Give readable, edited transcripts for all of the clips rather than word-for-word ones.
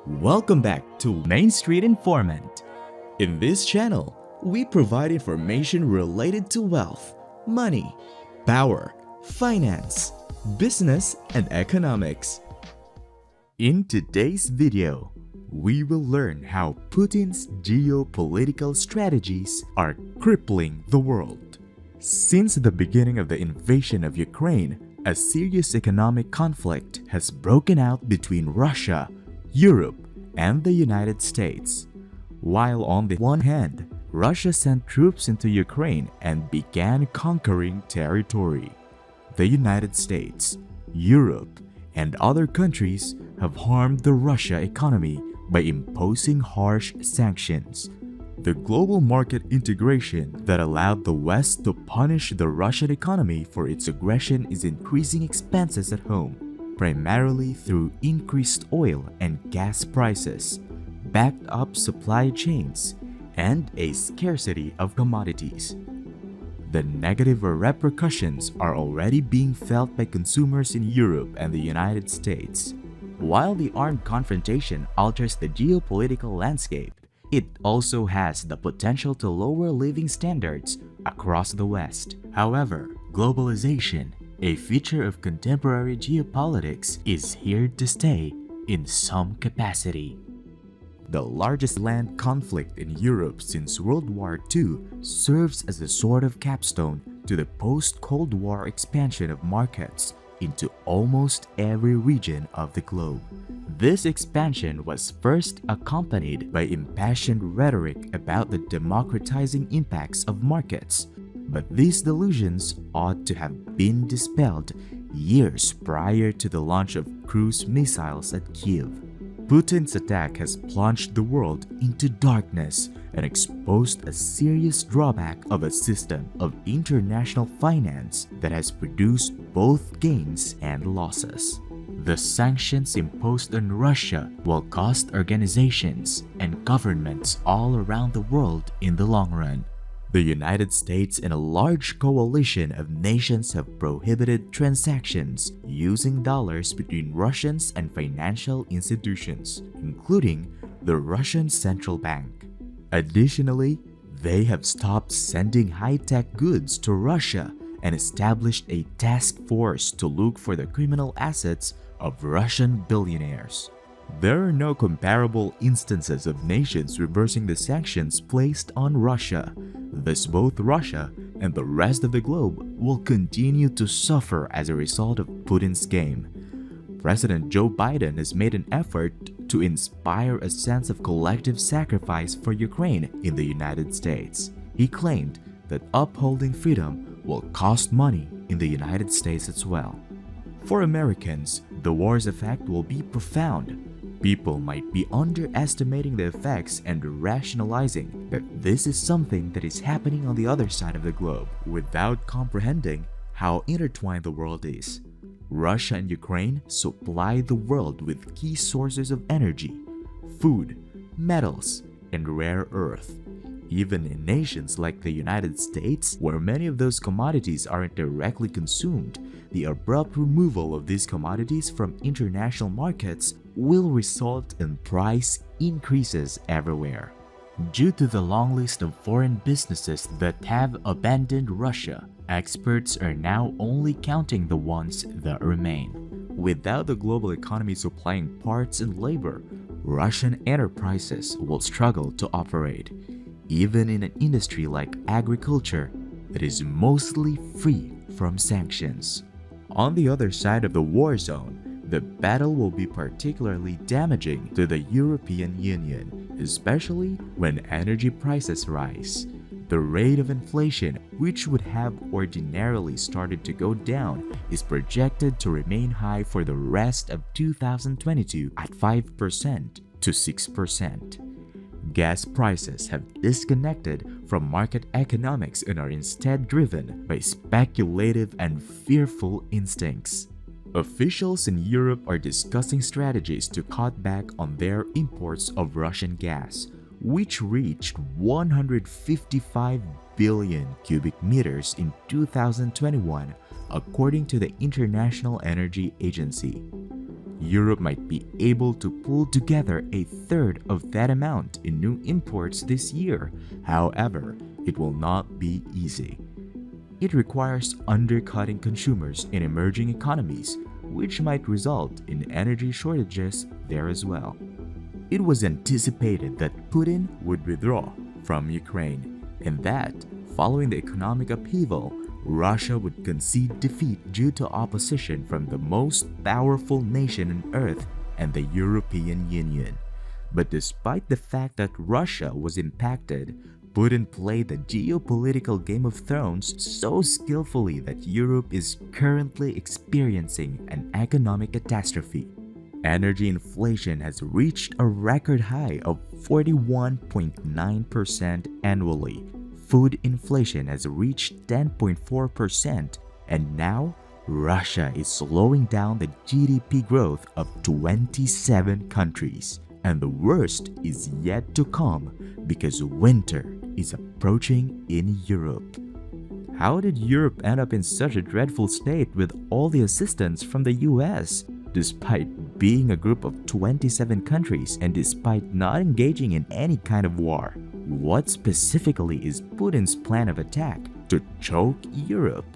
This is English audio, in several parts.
Welcome back to Main Street Informant. In this channel, we provide information related to wealth, money, power, finance, business, and economics. In today's video, we will learn how Putin's geopolitical strategies are crippling the world. Since the beginning of the invasion of Ukraine, a serious economic conflict has broken out between Russia, Europe, and the United States. While on the one hand, Russia sent troops into Ukraine and began conquering territory, the United States, Europe, and other countries have harmed the Russia economy by imposing harsh sanctions. The global market integration that allowed the West to punish the Russian economy for its aggression is increasing expenses at home, primarily through increased oil and gas prices, backed up supply chains, and a scarcity of commodities. The negative repercussions are already being felt by consumers in Europe and the United States. While the armed confrontation alters the geopolitical landscape, it also has the potential to lower living standards across the West. However, globalization, a feature of contemporary geopolitics, is here to stay in some capacity. The largest land conflict in Europe since World War II serves as a sort of capstone to the post-Cold War expansion of markets into almost every region of the globe. This expansion was first accompanied by impassioned rhetoric about the democratizing impacts of markets, but these delusions ought to have been dispelled years prior to the launch of cruise missiles at Kiev. Putin's attack has plunged the world into darkness and exposed a serious drawback of a system of international finance that has produced both gains and losses. The sanctions imposed on Russia will cost organizations and governments all around the world in the long run. The United States and a large coalition of nations have prohibited transactions using dollars between Russians and financial institutions, including the Russian Central Bank. Additionally, they have stopped sending high-tech goods to Russia and established a task force to look for the criminal assets of Russian billionaires. There are no comparable instances of nations reversing the sanctions placed on Russia. Thus, both Russia and the rest of the globe will continue to suffer as a result of Putin's game. President Joe Biden has made an effort to inspire a sense of collective sacrifice for Ukraine in the United States. He claimed that upholding freedom will cost money in the United States as well. For Americans, the war's effect will be profound. People might be underestimating the effects and rationalizing that this is something that is happening on the other side of the globe without comprehending how intertwined the world is. Russia and Ukraine supply the world with key sources of energy, food, metals, and rare earth. Even in nations like the United States, where many of those commodities aren't directly consumed, the abrupt removal of these commodities from international markets will result in price increases everywhere. Due to the long list of foreign businesses that have abandoned Russia, experts are now only counting the ones that remain. Without the global economy supplying parts and labor, Russian enterprises will struggle to operate, even in an industry like agriculture that is mostly free from sanctions. On the other side of the war zone, the battle will be particularly damaging to the European Union, especially when energy prices rise. The rate of inflation, which would have ordinarily started to go down, is projected to remain high for the rest of 2022 at 5% to 6%. Gas prices have disconnected from market economics and are instead driven by speculative and fearful instincts. Officials in Europe are discussing strategies to cut back on their imports of Russian gas, which reached 155 billion cubic meters in 2021, according to the International Energy Agency. Europe might be able to pull together a third of that amount in new imports this year. However, it will not be easy. It requires undercutting consumers in emerging economies, which might result in energy shortages there as well. It was anticipated that Putin would withdraw from Ukraine, and that, following the economic upheaval, Russia would concede defeat due to opposition from the most powerful nation on earth and the European Union. But despite the fact that Russia was impacted, Putin played the geopolitical Game of Thrones so skillfully that Europe is currently experiencing an economic catastrophe. Energy inflation has reached a record high of 41.9% annually. Food inflation has reached 10.4%, and now Russia is slowing down the GDP growth of 27 countries. And the worst is yet to come because winter is approaching in Europe. How did Europe end up in such a dreadful state with all the assistance from the US? Despite being a group of 27 countries and despite not engaging in any kind of war, what specifically is Putin's plan of attack to choke Europe?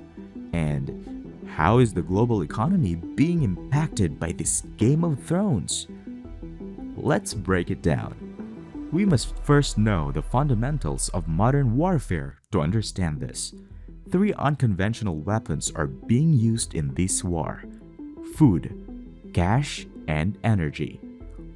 And how is the global economy being impacted by this Game of Thrones? Let's break it down. We must first know the fundamentals of modern warfare to understand this. 3 unconventional weapons are being used in this war: food, cash, and energy.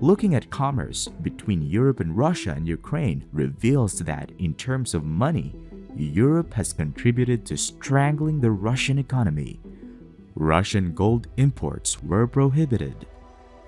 Looking at commerce between Europe and Russia and Ukraine reveals that in terms of money, Europe has contributed to strangling the Russian economy. Russian gold imports were prohibited.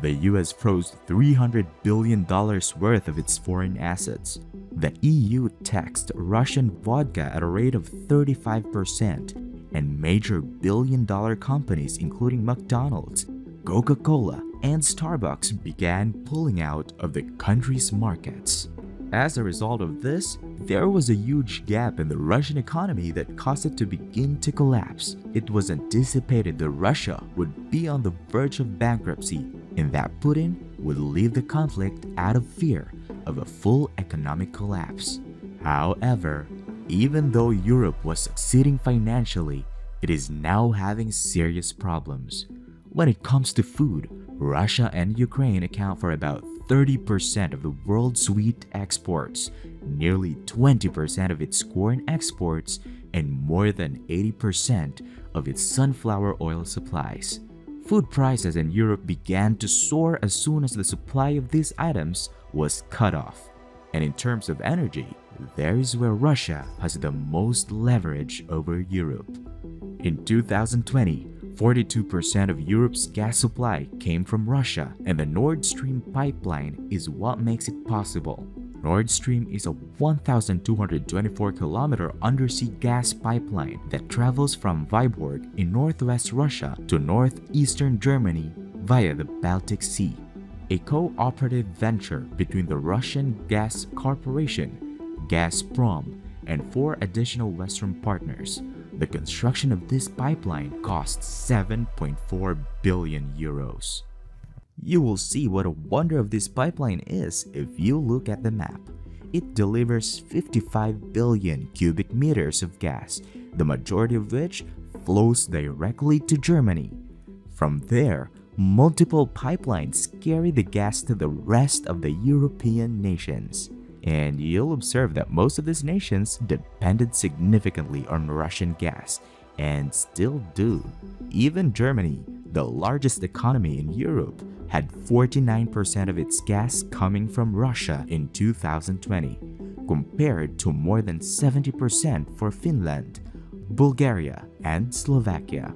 The US froze $300 billion worth of its foreign assets. The EU taxed Russian vodka at a rate of 35%, and major billion-dollar companies including McDonald's, Coca-Cola, and Starbucks began pulling out of the country's markets. As a result of this, there was a huge gap in the Russian economy that caused it to begin to collapse. It was anticipated that Russia would be on the verge of bankruptcy and that Putin would leave the conflict out of fear of a full economic collapse. However, even though Europe was succeeding financially, it is now having serious problems. When it comes to food, Russia and Ukraine account for about 30% of the world's wheat exports, nearly 20% of its corn exports, and more than 80% of its sunflower oil supplies. Food prices in Europe began to soar as soon as the supply of these items was cut off. And in terms of energy, there is where Russia has the most leverage over Europe. In 2020, 42% of Europe's gas supply came from Russia, and the Nord Stream pipeline is what makes it possible. Nord Stream is a 1,224-kilometer undersea gas pipeline that travels from Vyborg in northwest Russia to northeastern Germany via the Baltic Sea. A cooperative venture between the Russian Gas Corporation, Gazprom, and 4 additional Western partners. The construction of this pipeline cost 7.4 billion euros. You will see what a wonder of this pipeline is if you look at the map. It delivers 55 billion cubic meters of gas, the majority of which flows directly to Germany. From there, multiple pipelines carry the gas to the rest of the European nations. And you'll observe that most of these nations depended significantly on Russian gas, and still do. Even Germany, the largest economy in Europe, had 49% of its gas coming from Russia in 2020, compared to more than 70% for Finland, Bulgaria, and Slovakia.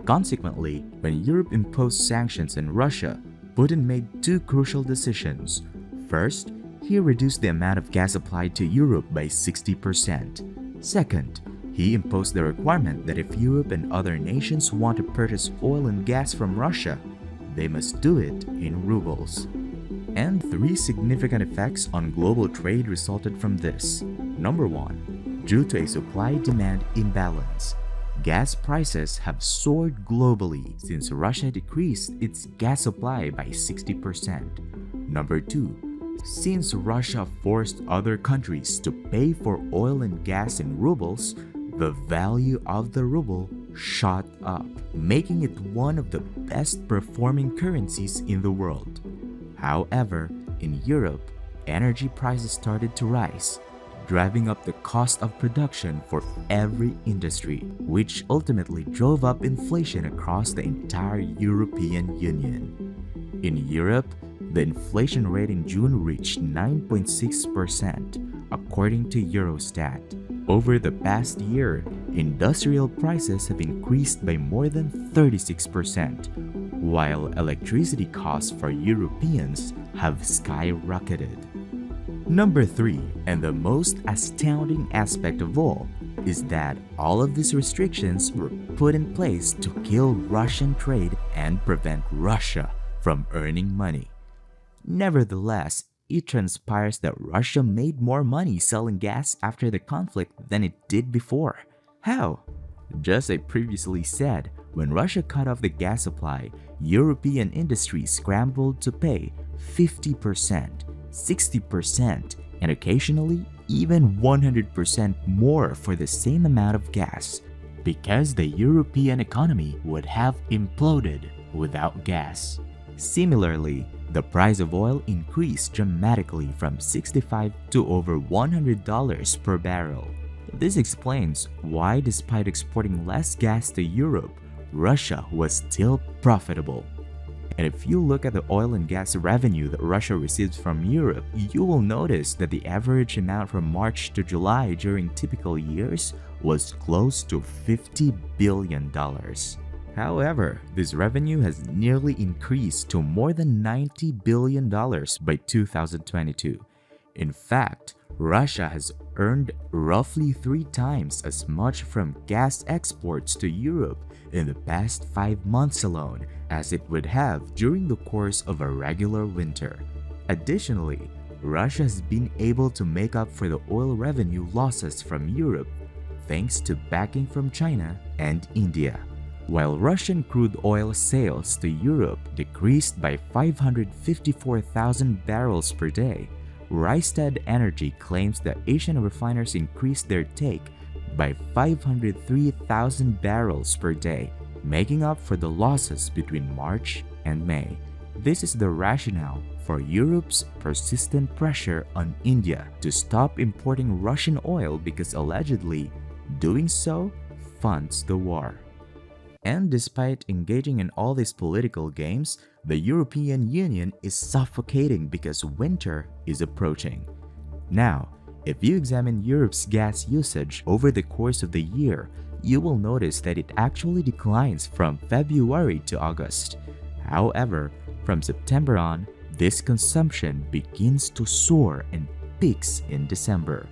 Consequently, when Europe imposed sanctions on Russia, Putin made 2 crucial decisions. First, he reduced the amount of gas supplied to Europe by 60%. Second, he imposed the requirement that if Europe and other nations want to purchase oil and gas from Russia, they must do it in rubles. And 3 significant effects on global trade resulted from this. Number 1, due to a supply-demand imbalance, Gas prices have soared globally since Russia decreased its gas supply by 60%. Number 2. Since Russia forced other countries to pay for oil and gas in rubles, the value of the ruble shot up, making it one of the best performing currencies in the world. However, in Europe, energy prices started to rise, driving up the cost of production for every industry, which ultimately drove up inflation across the entire European Union. In Europe, the inflation rate in June reached 9.6%, according to Eurostat. Over the past year, industrial prices have increased by more than 36%, while electricity costs for Europeans have skyrocketed. Number 3, and the most astounding aspect of all, is that all of these restrictions were put in place to kill Russian trade and prevent Russia from earning money. Nevertheless, it transpires that Russia made more money selling gas after the conflict than it did before. How? Just as I previously said, when Russia cut off the gas supply, European industries scrambled to pay 50%, 60%, and occasionally even 100% more for the same amount of gas, because the European economy would have imploded without gas. Similarly, the price of oil increased dramatically from $65 to over $100 per barrel. This explains why, despite exporting less gas to Europe, Russia was still profitable. And if you look at the oil and gas revenue that Russia receives from Europe, you will notice that the average amount from March to July during typical years was close to $50 billion. However, this revenue has nearly increased to more than $90 billion by 2022. In fact, Russia has earned roughly 3 times as much from gas exports to Europe in the past 5 months alone as it would have during the course of a regular winter. Additionally, Russia has been able to make up for the oil revenue losses from Europe thanks to backing from China and India. While Russian crude oil sales to Europe decreased by 554,000 barrels per day, Rystad Energy claims that Asian refiners increased their take by 503,000 barrels per day, making up for the losses between March and May. This is the rationale for Europe's persistent pressure on India to stop importing Russian oil because allegedly doing so funds the war. And despite engaging in all these political games, the European Union is suffocating because winter is approaching. Now, if you examine Europe's gas usage over the course of the year, you will notice that it actually declines from February to August. However, from September on, this consumption begins to soar and peaks in December.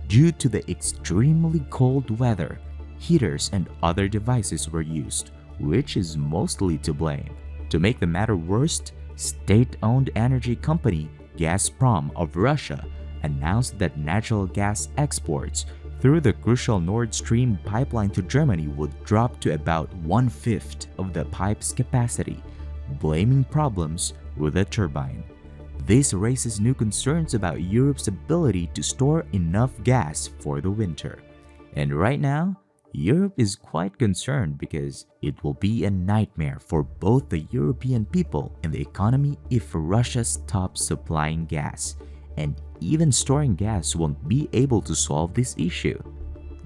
Due to the extremely cold weather, heaters and other devices were used, which is mostly to blame. To make the matter worse, state-owned energy company Gazprom of Russia announced that natural gas exports through the crucial Nord Stream pipeline to Germany would drop to about 1/5 of the pipe's capacity, blaming problems with the turbine. This raises new concerns about Europe's ability to store enough gas for the winter. And right now, Europe is quite concerned because it will be a nightmare for both the European people and the economy if Russia stops supplying gas, and even storing gas won't be able to solve this issue.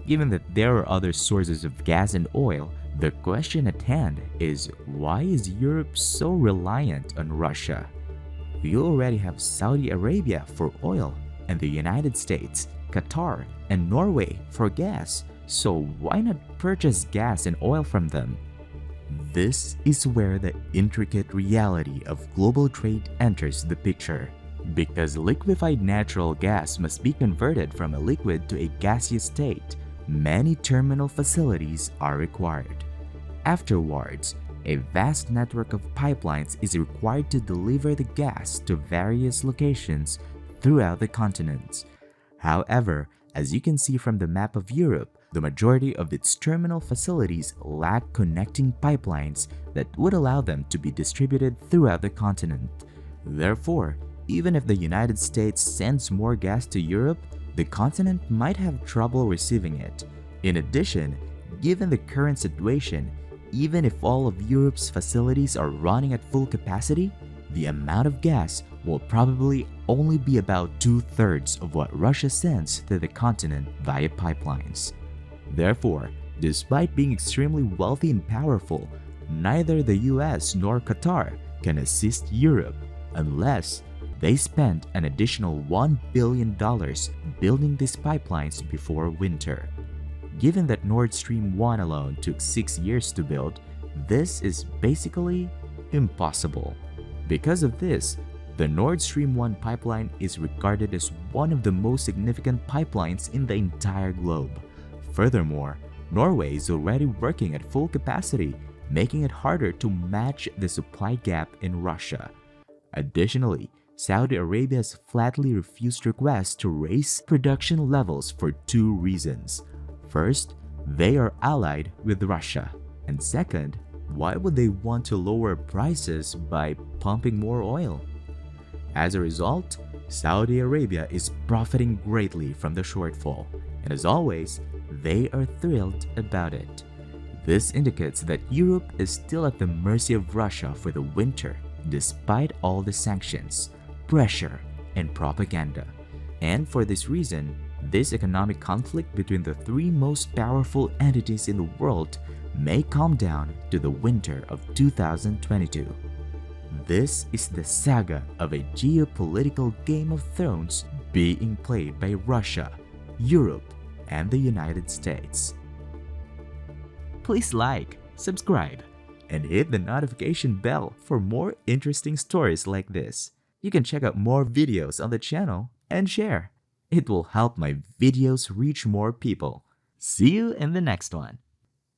Given that there are other sources of gas and oil, the question at hand is, why is Europe so reliant on Russia? We already have Saudi Arabia for oil and the United States, Qatar, and Norway for gas. So why not purchase gas and oil from them? This is where the intricate reality of global trade enters the picture. Because liquefied natural gas must be converted from a liquid to a gaseous state, many terminal facilities are required. Afterwards, a vast network of pipelines is required to deliver the gas to various locations throughout the continents. However, as you can see from the map of Europe, The majority of its terminal facilities lack connecting pipelines that would allow them to be distributed throughout the continent. Therefore, even if the United States sends more gas to Europe, the continent might have trouble receiving it. In addition, given the current situation, even if all of Europe's facilities are running at full capacity, the amount of gas will probably only be about 2/3 of what Russia sends to the continent via pipelines. Therefore, despite being extremely wealthy and powerful, neither the US nor Qatar can assist Europe unless they spend an additional $1 billion building these pipelines before winter. Given that Nord Stream 1 alone took 6 years to build, this is basically impossible. Because of this, the Nord Stream 1 pipeline is regarded as one of the most significant pipelines in the entire globe. Furthermore, Norway is already working at full capacity, making it harder to match the supply gap in Russia. Additionally, Saudi Arabia has flatly refused requests to raise production levels for 2 reasons. First, they are allied with Russia. And second, why would they want to lower prices by pumping more oil? As a result, Saudi Arabia is profiting greatly from the shortfall, and as always, they are thrilled about it. This indicates that Europe is still at the mercy of Russia for the winter, despite all the sanctions, pressure, and propaganda. And for this reason, this economic conflict between the 3 most powerful entities in the world may calm down to the winter of 2022. This is the saga of a geopolitical Game of Thrones being played by Russia, Europe, and the United States. Please like, subscribe, and hit the notification bell for more interesting stories like this. You can check out more videos on the channel and share. It will help my videos reach more people. See you in the next one.